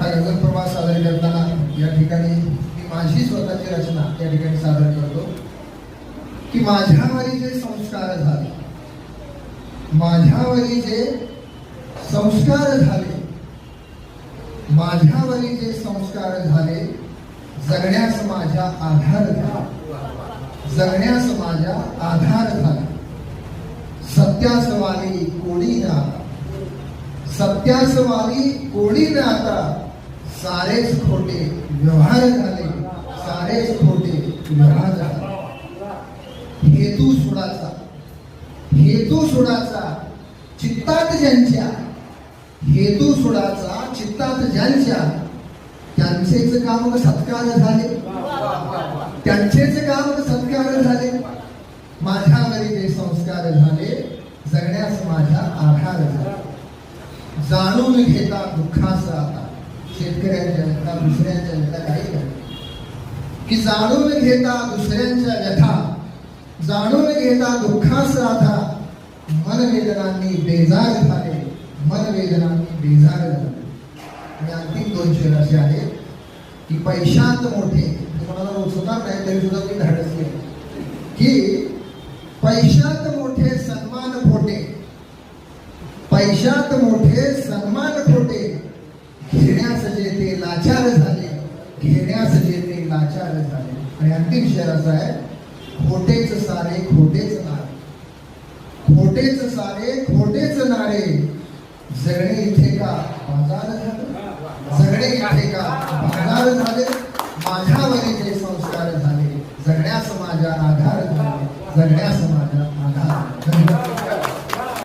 हा गझल प्रवास सादर करताना या ठिकाणी मी माझी स्वतःची रचना या ठिकाणी सादर करतो की माझ्यावरी जे संस्कार झाले, माझ्यावरी जे संस्कार झाले, माझ्यावरी जे संस्कार झाले, जगण्यास माझ्या आधार झाला, जगण्यास माझ्या आधार झाला. सत्यास वाली कोणी न आता, सत्यास वाली कोणी न आता, सारेच खोटे व्यवहार झाले, सारेच खोटे व्यवहार झाले. हेतू सोडाचा, हेतू सोडाचा चित्तात ज्यांच्या, हेतू सोडाचा चित्तात ज्यांच्या, त्यांचेच काम सत्कार झाले, त्यांचेच काम सत्कार झाले. माझ्यावरी जे संस्कार झाले, जगण्यास माझ्या आधार झाला. जाणून घेता दुःखास आता, शेतकऱ्यांच्या व्यथा, दुसऱ्यांच्या व्यथा काही नाही की जाणून घेता दुसऱ्यांच्या व्यथा, जाणून घेता दुःखास राधा. मनवेदनांनी बेजार झाले, मनवेदनांनी बेजार झाले. आणि अंतिम दोन शेर असे आहेत की पैशात मोठे, तुम्हाला उचलणार नाही तरी सुद्धा मी धाडसले की पैशात मोठे सन्मान खोटे, पैशात मोठे सन्मान खोटे, घेण्यास जे ते लाचार झाले, घेण्यास जे ते लाचार झाले. आणि अंतिम शेर असा आहे, खोटेच सारे खोटेच नारे, खोटेच सारे खोटेच नारे, जगणे इथे का बाजार झाले, जगणे इथे का बाजार झाले. माझ्यावरी जे संस्कार झाले, जगण्यास माझ्या आधार झाले, जगण्यास